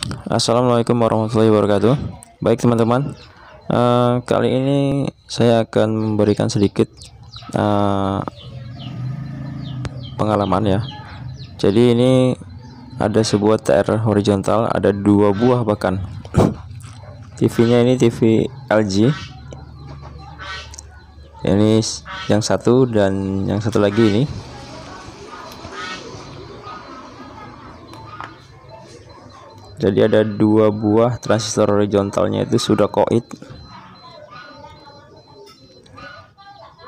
Assalamualaikum warahmatullahi wabarakatuh. Baik teman-teman, kali ini saya akan memberikan sedikit eh, pengalaman ya. Jadi ini ada sebuah TR horizontal, ada dua buah bahkan. TV-nya ini TV LG. Ini yang satu dan yang satu lagi ini. Jadi ada dua buah transistor horizontalnya itu sudah koit.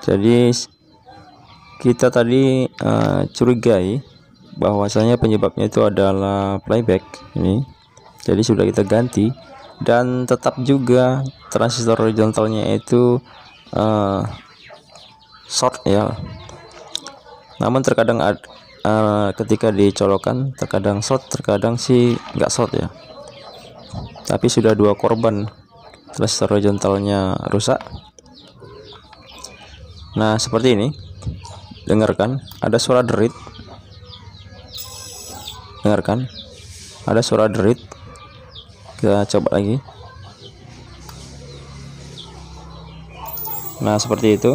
Jadi kita tadi curigai bahwasanya penyebabnya itu adalah playback ini. Jadi sudah kita ganti dan tetap juga transistor horizontalnya itu short ya. Namun terkadang ketika dicolokkan terkadang short, terkadang sih nggak short ya. Tapi sudah dua korban transistor horizontalnya rusak. Nah seperti ini, dengarkan ada suara derit, dengarkan ada suara derit. Kita coba lagi. Nah seperti itu.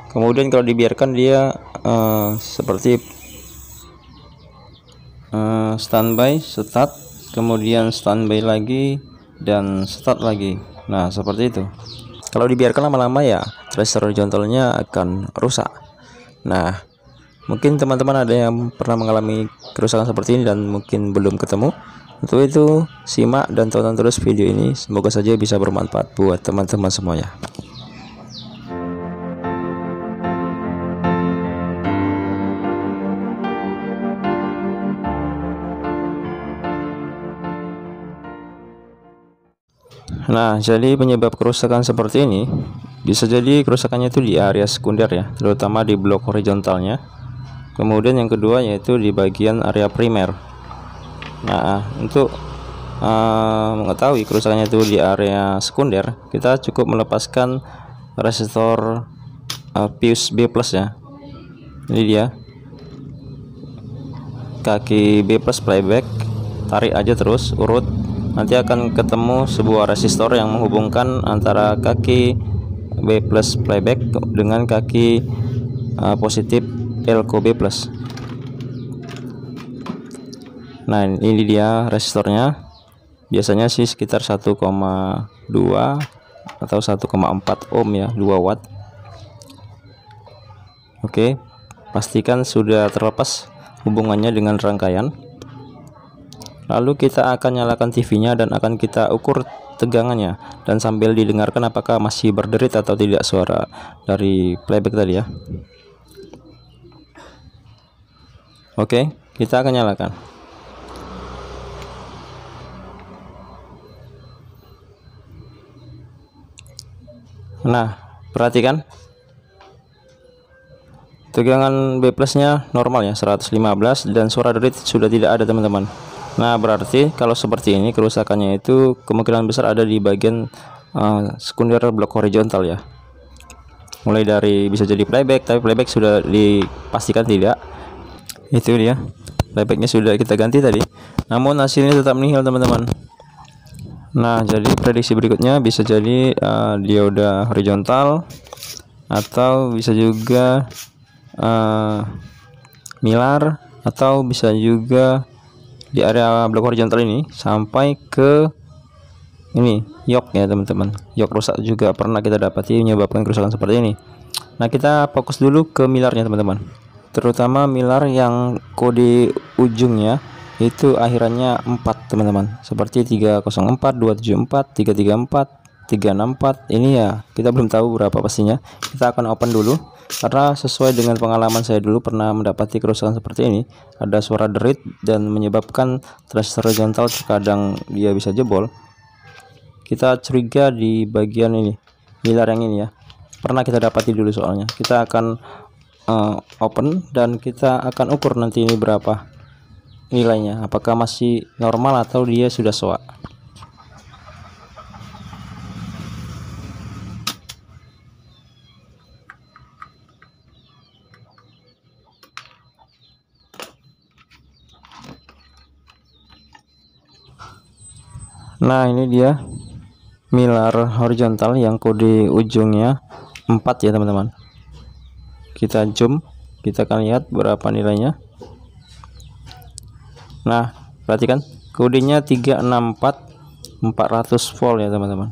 Kemudian kalau dibiarkan dia seperti standby, start, kemudian standby lagi dan start lagi. Nah seperti itu. Kalau dibiarkan lama-lama ya transistor horizontalnya akan rusak. Nah mungkin teman-teman ada yang pernah mengalami kerusakan seperti ini dan mungkin belum ketemu. Untuk itu simak dan tonton terus video ini, semoga saja bisa bermanfaat buat teman-teman semuanya. Nah, jadi penyebab kerusakan seperti ini bisa jadi kerusakannya itu di area sekunder ya, terutama di blok horizontalnya. Kemudian yang kedua yaitu di bagian area primer. Nah, untuk mengetahui kerusakannya itu di area sekunder, kita cukup melepaskan resistor fuse B+ ya. Ini dia kaki B+ playback, tarik aja terus urut, nanti akan ketemu sebuah resistor yang menghubungkan antara kaki B+ playback dengan kaki positif elko B+. Nah ini dia resistornya, biasanya sih sekitar 1,2 atau 1,4 ohm ya, 2 watt. Oke, pastikan sudah terlepas hubungannya dengan rangkaian. Lalu kita akan nyalakan TV-nya dan akan kita ukur tegangannya, dan sambil didengarkan apakah masih berderit atau tidak suara dari playback tadi ya. Oke, kita akan nyalakan. Nah, perhatikan tegangan B+ nya normal ya, 115, dan suara derit sudah tidak ada teman-teman. Nah berarti kalau seperti ini kerusakannya itu kemungkinan besar ada di bagian sekunder blok horizontal ya. Mulai dari bisa jadi playback, tapi playback sudah dipastikan tidak. Itu dia, playbacknya sudah kita ganti tadi, namun hasilnya tetap nihil teman-teman. Nah jadi prediksi berikutnya bisa jadi dia udah horizontal, atau bisa juga milar, atau bisa juga di area blok horizontal ini sampai ke ini yok ya teman-teman. Yok rusak juga pernah kita dapati menyebabkan kerusakan seperti ini. Nah kita fokus dulu ke milarnya teman-teman, terutama milar yang kode ujungnya itu akhirannya 4 teman-teman, seperti 304, 274, 334, 364. Ini ya kita belum tahu berapa pastinya. Kita akan open dulu karena sesuai dengan pengalaman saya dulu pernah mendapati kerusakan seperti ini. Ada suara derit dan menyebabkan transistor horizontal terkadang dia bisa jebol. Kita curiga di bagian ini, milar yang ini ya, pernah kita dapati dulu. Soalnya kita akan open dan kita akan ukur nanti ini berapa nilainya, apakah masih normal atau dia sudah soak. Nah, ini dia milar horizontal yang kode ujungnya 4 ya teman-teman. Kita zoom, kita akan lihat berapa nilainya. Nah, perhatikan kodenya 364 400 volt ya teman-teman.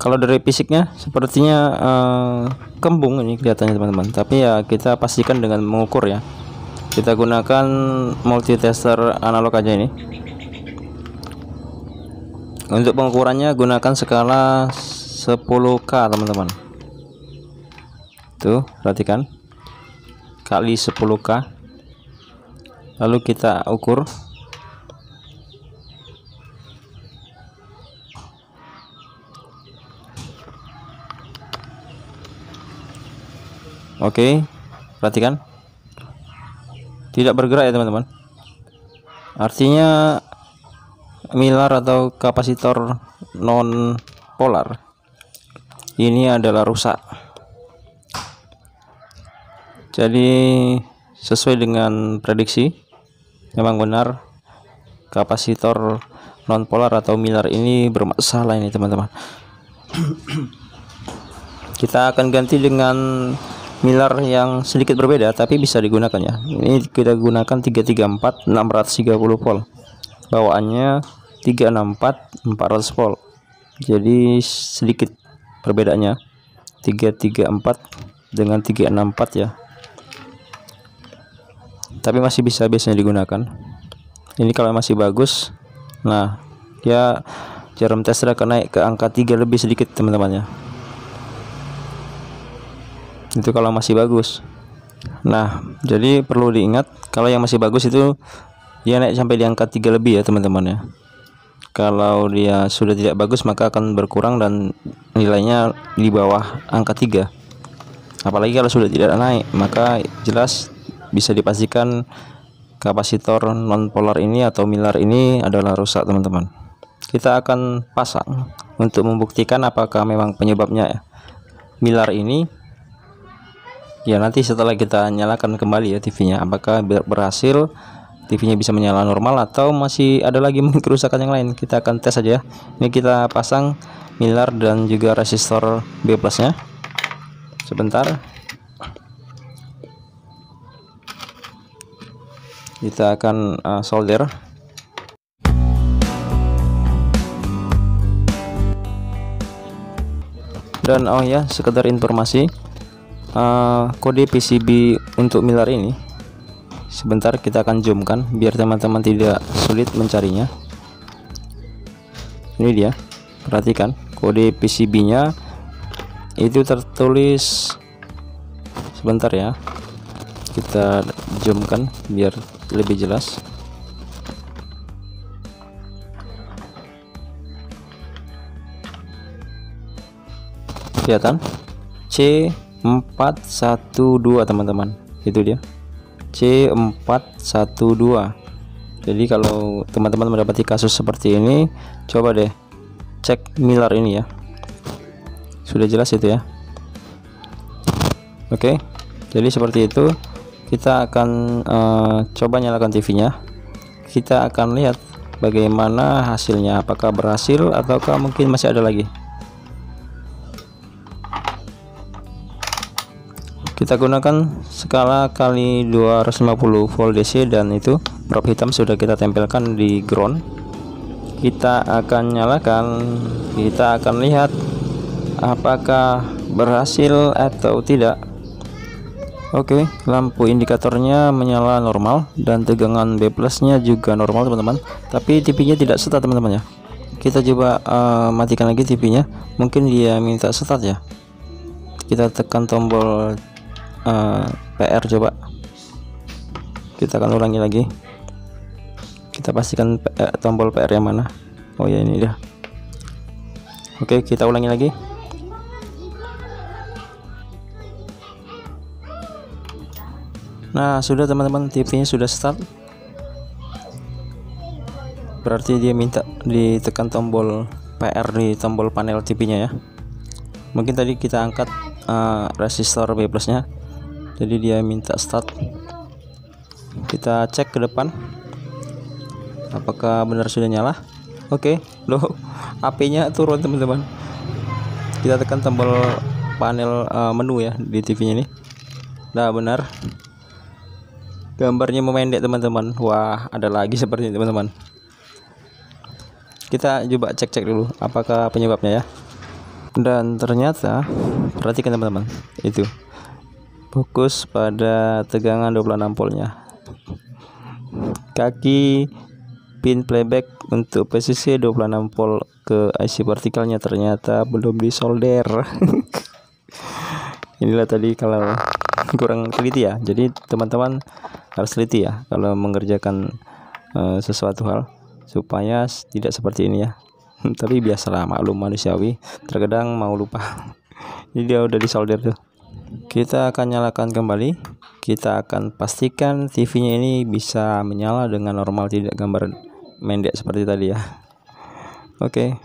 Kalau dari fisiknya sepertinya kembung ini kelihatannya teman-teman, tapi ya kita pastikan dengan mengukur ya. Kita gunakan multitester analog aja ini. Untuk pengukurannya gunakan skala 10K teman-teman. Tuh, perhatikan. Kali 10K. Lalu kita ukur. Oke, perhatikan. Tidak bergerak ya teman-teman. Artinya milar atau kapasitor non polar ini adalah rusak. Jadi sesuai dengan prediksi, memang benar kapasitor non polar atau milar ini bermasalah ini teman-teman. Kita akan ganti dengan milar yang sedikit berbeda tapi bisa digunakan ya. Ini kita gunakan 334 630 volt. Bawaannya 364 400 volt. Jadi sedikit perbedaannya. 334 dengan 364 ya. Tapi masih bisa biasanya digunakan. Ini kalau masih bagus. Nah, ya jarum tester akan naik ke angka 3 lebih sedikit teman-teman ya. Itu kalau masih bagus. Nah, jadi perlu diingat kalau yang masih bagus itu dia naik sampai di angka 3 lebih ya teman-teman ya. Kalau dia sudah tidak bagus maka akan berkurang dan nilainya di bawah angka 3. Apalagi kalau sudah tidak naik, maka jelas bisa dipastikan kapasitor non polar ini atau milar ini adalah rusak teman-teman. Kita akan pasang untuk membuktikan apakah memang penyebabnya milar ini. Ya, nanti setelah kita nyalakan kembali ya TV-nya, apakah berhasil TV-nya bisa menyala normal atau masih ada lagi mungkin kerusakan yang lain. Kita akan tes saja. Ini kita pasang milar dan juga resistor B plusnya. Sebentar. Kita akan solder. Dan oh ya, sekedar informasi, kode PCB untuk milar ini sebentar kita akan zoomkan biar teman-teman tidak sulit mencarinya. Ini dia, perhatikan kode PCB nya itu tertulis, sebentar ya, kita zoomkan biar lebih jelas. Kelihatan C412 teman-teman, itu dia C412. Jadi kalau teman-teman mendapati kasus seperti ini, coba deh cek milar ini ya. Sudah jelas itu ya. Oke, jadi seperti itu. Kita akan coba nyalakan TV-nya. Kita akan lihat bagaimana hasilnya, apakah berhasil ataukah mungkin masih ada lagi. Kita gunakan skala kali 250 volt DC dan itu probe hitam sudah kita tempelkan di ground. Kita akan nyalakan, kita akan lihat apakah berhasil atau tidak. Oke, lampu indikatornya menyala normal dan tegangan B plusnya juga normal teman-teman, tapi TV-nya tidak start teman-teman ya. Kita coba matikan lagi TV-nya, mungkin dia minta start ya. Kita tekan tombol PR, coba kita akan ulangi lagi. Kita pastikan tombol PR yang mana. Oh ya, ini dia. Oke, kita ulangi lagi. Nah, sudah teman-teman, TV-nya sudah start. Berarti dia minta ditekan tombol PR di tombol panel TV-nya ya. Mungkin tadi kita angkat resistor B plusnya, jadi dia minta start. Kita cek ke depan. Apakah benar sudah nyala? Oke, loh, HP-nya turun teman-teman. Kita tekan tombol panel menu ya di TV-nya ini. Nah, benar. Gambarnya memendek teman-teman. Wah, ada lagi seperti ini teman-teman. Kita coba cek dulu apakah penyebabnya ya. Dan ternyata perhatikan teman-teman, itu fokus pada tegangan 26 voltnya. Kaki pin playback untuk PCC 26 volt ke IC vertikalnya ternyata belum disolder. Inilah tadi kalau kurang teliti ya. Jadi teman-teman harus teliti ya kalau mengerjakan sesuatu hal supaya tidak seperti ini ya. Tapi biasalah, maklum manusiawi, terkadang mau lupa. Ini dia udah disolder tuh. Kita akan nyalakan kembali. Kita akan pastikan TV-nya ini bisa menyala dengan normal, tidak gambar mendek seperti tadi ya. Oke,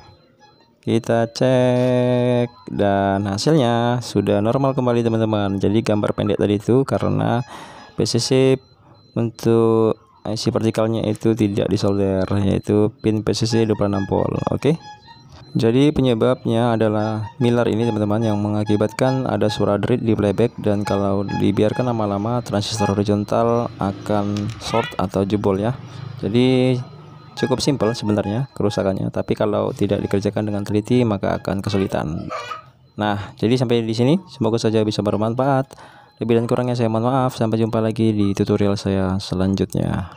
kita cek dan hasilnya sudah normal kembali teman-teman. Jadi gambar pendek tadi itu karena PCC untuk IC vertikalnya itu tidak disolder, yaitu pin PCC 26 volt. Oke. Jadi penyebabnya adalah Miller ini teman-teman, yang mengakibatkan ada suara derit di playback, dan kalau dibiarkan lama-lama transistor horizontal akan short atau jebol ya. Jadi cukup simpel sebenarnya kerusakannya, tapi kalau tidak dikerjakan dengan teliti maka akan kesulitan. Nah, jadi sampai di sini, semoga saja bisa bermanfaat. Lebih dan kurangnya saya mohon maaf. Sampai jumpa lagi di tutorial saya selanjutnya.